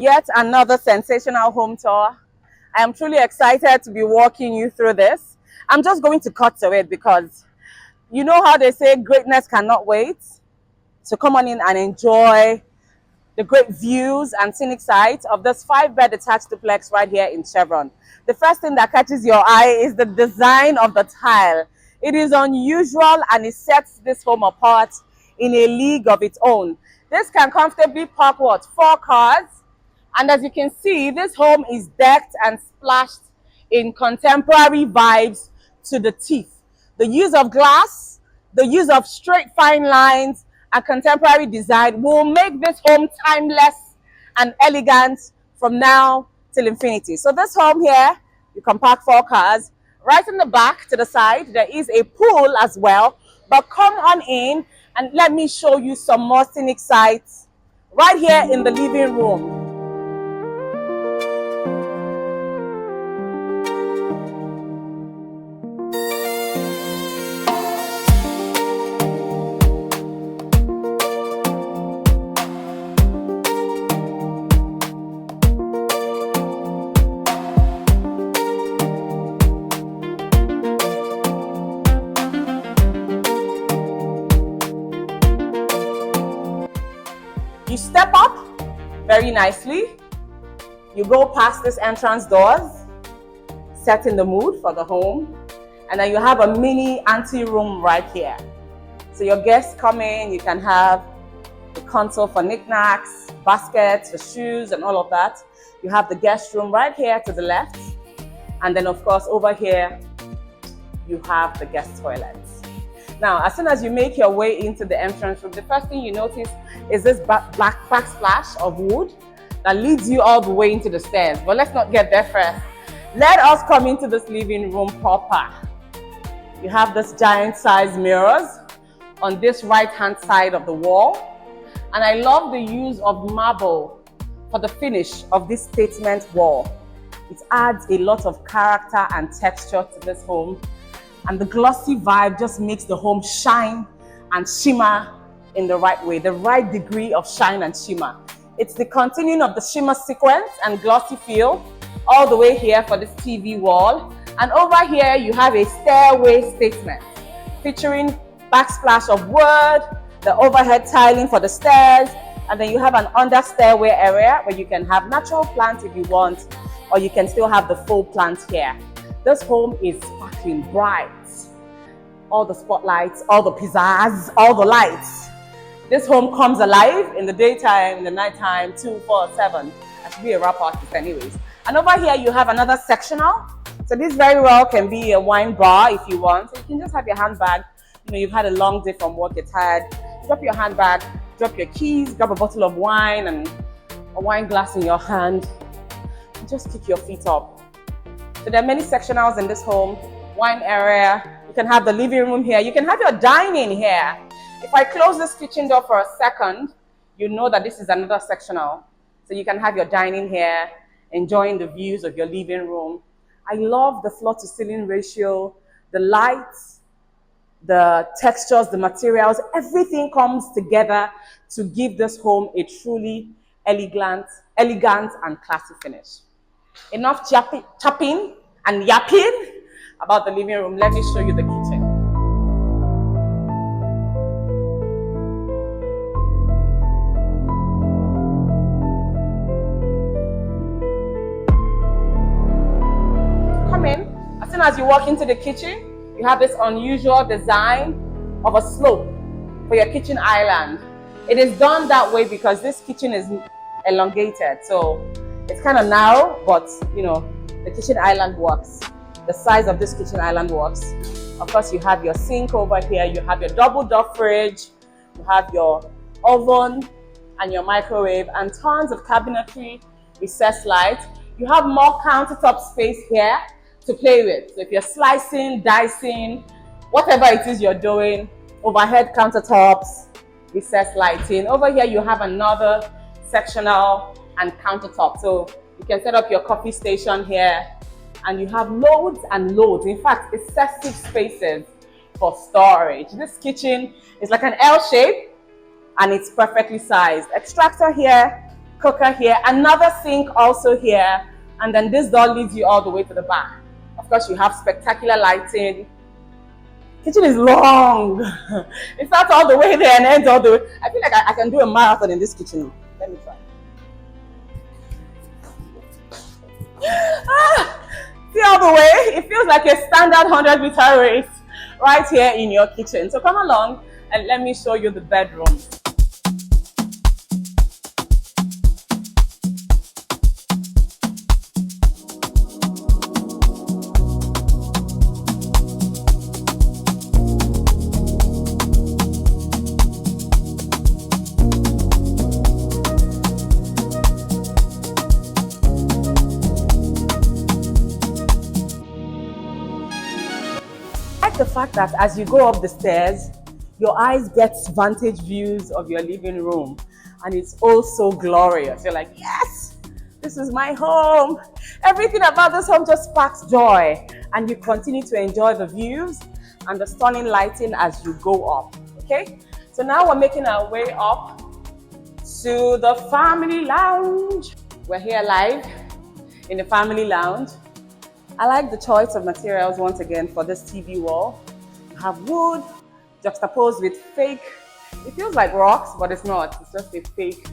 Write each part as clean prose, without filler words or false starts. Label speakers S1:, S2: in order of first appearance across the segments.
S1: Yet another sensational home tour. I am truly excited to be walking you through this. I'm just going to cut to it because you know how they say greatness cannot wait. So come on in and enjoy the great views and scenic sights of this 5-bed detached duplex right here in Chevron. The first thing that catches your eye is the design of the tile. It is unusual and it sets this home apart in a league of its own. This can comfortably park what, 4 cars? And as you can see, this home is decked and splashed in contemporary vibes to the teeth. The use of glass, the use of straight fine lines, and contemporary design will make this home timeless and elegant from now till infinity. So this home here, you can park 4 cars. Right in the back to the side, there is a pool as well. But come on in and let me show you some more scenic sights right here in the living room. You step up very nicely. You go past this entrance doors, setting the mood for the home. And then you have a mini ante room right here. So your guests come in, you can have the console for knickknacks, baskets, for shoes and all of that. You have the guest room right here to the left. And then of course over here, you have the guest toilets. Now, as soon as you make your way into the entrance room, the first thing you notice is this black backsplash of wood that leads you all the way into the stairs. But let's not get there first. Let us come into this living room proper. You have this giant size mirrors on this right-hand side of the wall. And I love the use of marble for the finish of this statement wall. It adds a lot of character and texture to this home. And the glossy vibe just makes the home shine and shimmer in the right way, the right degree of shine and shimmer. It's the continuing of the shimmer sequence and glossy feel all the way here for this TV wall. And over here, you have a stairway statement featuring backsplash of wood, the overhead tiling for the stairs, and then you have an under stairway area where you can have natural plants if you want, or you can still have the full plants here. This home is sparkling bright. All the spotlights, all the pizzazz, all the lights. This home comes alive in the daytime, in the nighttime, 2/4/7. I should be a rap artist anyways. And over here you have another sectional. So this very well can be a wine bar if you want. So you can just have your handbag. You know, you've had a long day from work, you're tired. Drop your handbag, drop your keys, grab a bottle of wine and a wine glass in your hand. And just kick your feet up. So there are many sectionals in this home. Wine area. You can have the living room here. You can have your dining here. If I close this kitchen door for a second, you know that this is another sectional. So you can have your dining here, enjoying the views of your living room. I love the floor to ceiling ratio, the lights, the textures, the materials, everything comes together to give this home a truly elegant and classy finish. Enough chapping and yapping about the living room. Let me show you the kitchen. Come in. As soon as you walk into the kitchen, you have this unusual design of a slope for your kitchen island. It is done that way because this kitchen is elongated. So it's kind of narrow, but you know, the kitchen island works. The size of this kitchen island works. Of course, you have your sink over here. You have your double door fridge. You have your oven and your microwave and tons of cabinetry, recessed light. You have more countertop space here to play with. So if you're slicing, dicing, whatever it is you're doing, overhead countertops, recessed lighting. Over here, you have another sectional and countertop. So you can set up your coffee station here and you have loads and loads. In fact, excessive spaces for storage. This kitchen is like an L shape and it's perfectly sized. Extractor here cooker here, another sink also here, and then this door leads you all the way to the back. Of course, you have spectacular lighting. Kitchen is long. It starts all the way there and ends all the way. I feel like I can do a marathon in this kitchen. Let me try. See all the way? It feels like a standard 100-meter race right here in your kitchen. So come along and let me show you the bedroom. The fact that as you go up the stairs, your eyes get vantage views of your living room, and it's also glorious. You're like, yes, this is my home. Everything about this home just sparks joy, and you continue to enjoy the views and the stunning lighting as you go up. Okay, so now we're making our way up to the family lounge. We're here live in the family lounge. I like the choice of materials once again for this TV wall. You have wood juxtaposed with fake, it feels like rocks, but it's not. It's just a fake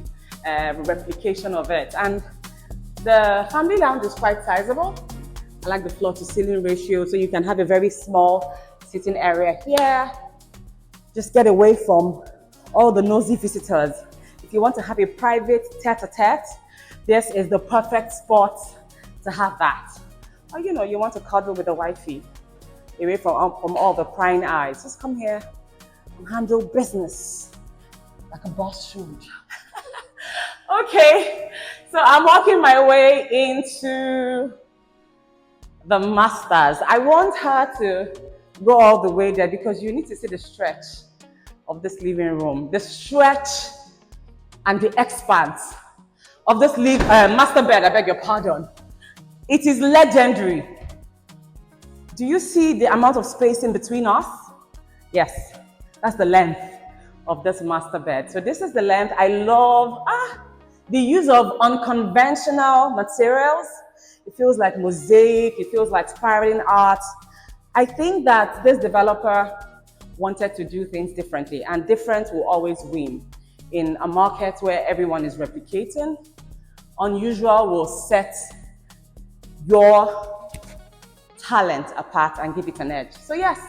S1: replication of it. And the family lounge is quite sizable. I like the floor to ceiling ratio, so you can have a very small sitting area here. Just get away from all the nosy visitors. If you want to have a private tete-a-tete, this is the perfect spot to have that. Or you want to cuddle with the wifey, away from all the prying eyes. Just come here and handle business like a boss should. Okay, so I'm walking my way into the masters. I want her to go all the way there because you need to see the stretch of this living room, the stretch and the expanse of this master bed. I beg your pardon. It is legendary. Do you see the amount of space in between us? Yes, that's the length of this master bed. So this is the length. I love the use of unconventional materials. It feels like mosaic. It feels like spiraling art. I think that this developer wanted to do things differently, and different will always win. In a market where everyone is replicating, unusual will set your talent apart and give it an edge. So yes,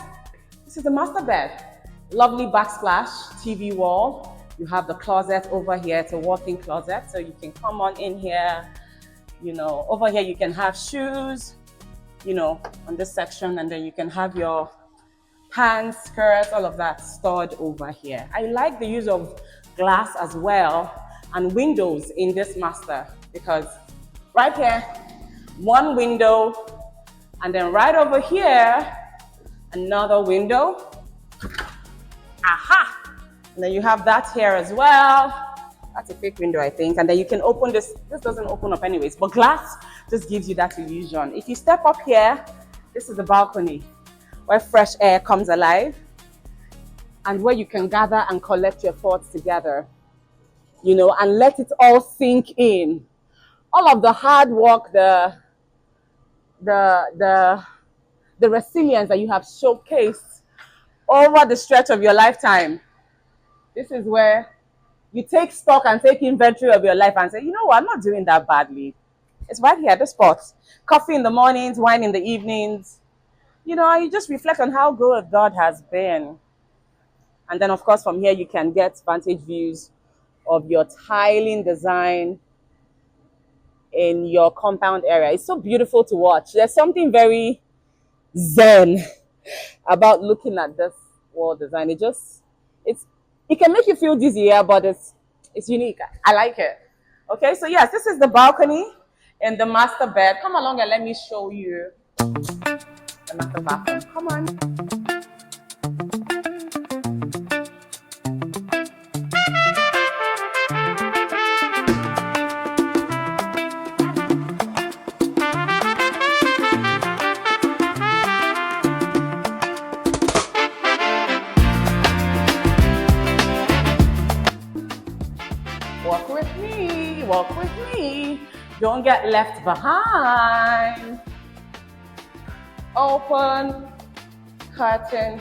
S1: this is the master bed. Lovely backsplash TV wall. You have the closet over here. It's a walk-in closet, so you can come on in here. Over here you can have shoes, on this section, and then you can have your pants, skirts, all of that stored over here. I like the use of glass as well and windows in this master, because right here, one window, and then right over here, another window. Aha! And then you have that here as well. That's a fake window, I think. And then you can open this. This doesn't open up anyways, but glass just gives you that illusion. If you step up here, this is the balcony where fresh air comes alive and where you can gather and collect your thoughts together, and let it all sink in. All of the hard work, the resilience that you have showcased over the stretch of your lifetime. This is where you take stock and take inventory of your life and say, I'm not doing that badly. It's right here, this spot. Coffee in the mornings, wine in the evenings. You just reflect on how good God has been. And then, of course, from here, you can get vantage views of your tiling design in your compound area. It's so beautiful to watch. There's something very zen about looking at this wall design. It can make you feel dizzy, yeah, but it's unique. I like it. Okay, so yes, this is the balcony in the master bed. Come along and let me show you the master bathroom. Come on. Walk Don't get left behind. Open, curtain.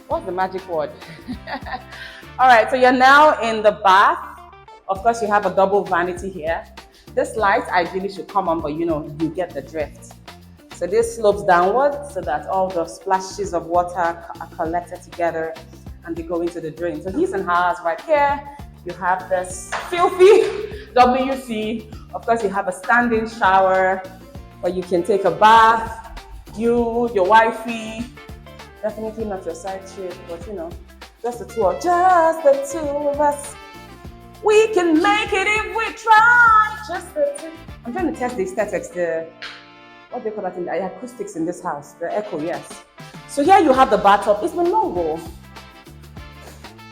S1: What's the magic word? All right, so you're now in the bath. Of course, you have a double vanity here. This light ideally should come on, but you know, you get the drift. So this slopes downward so that all the splashes of water are collected together and they go into the drain. So he's and hers right here. You have this filthy WC. Of course, you have a standing shower where you can take a bath. You, your wifey, definitely not your side chick, but you know, just the two of us. We can make it if we try. Just the two. I'm trying to test the aesthetics, what do they call that thing? The acoustics in this house, the echo, yes. So here you have the bathtub. It's been long ago.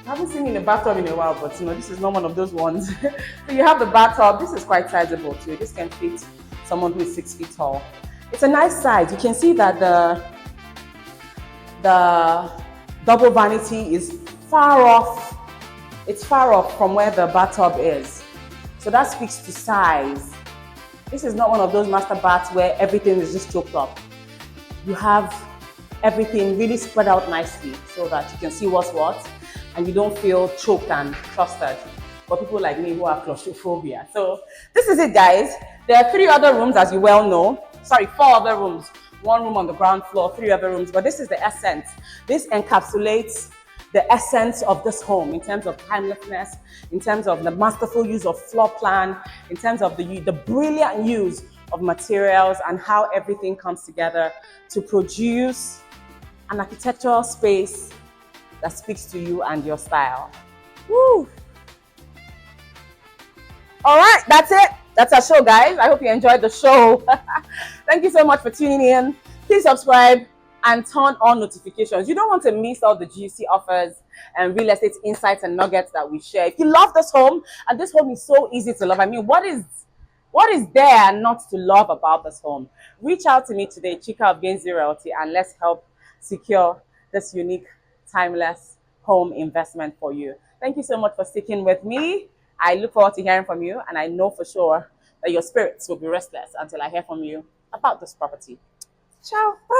S1: I haven't seen you in a bathtub in a while, but you know, this is not one of those ones. So you have the bathtub. This is quite sizable too. This can fit someone who is 6 feet tall. It's a nice size. You can see that the double vanity is far off. It's far off from where the bathtub is. So that speaks to size. This is not one of those master baths where everything is just choked up. You have everything really spread out nicely so that you can see what's what and you don't feel choked and clustered for people like me who have claustrophobia. So this is it, guys. There are 3 other rooms, as you well know. Sorry, 4 other rooms. 1 room on the ground floor, 3 other rooms, but this is the essence. This encapsulates the essence of this home in terms of timelessness, in terms of the masterful use of floor plan, in terms of the brilliant use of materials and how everything comes together to produce an architectural space that speaks to you and your style. Woo! All right, that's it. That's our show, guys. I hope you enjoyed the show. Thank you so much for tuning in. Please subscribe and turn on notifications. You don't want to miss all the juicy offers and real estate insights and nuggets that we share. If you love this home, and this home is so easy to love, I mean, what is there not to love about this home? Reach out to me today, Chika of Gainsy Realty, and let's help secure this unique, timeless home investment for you. Thank you so much for sticking with me. I look forward to hearing from you, and I know for sure that your spirits will be restless until I hear from you about this property. Ciao. Bye.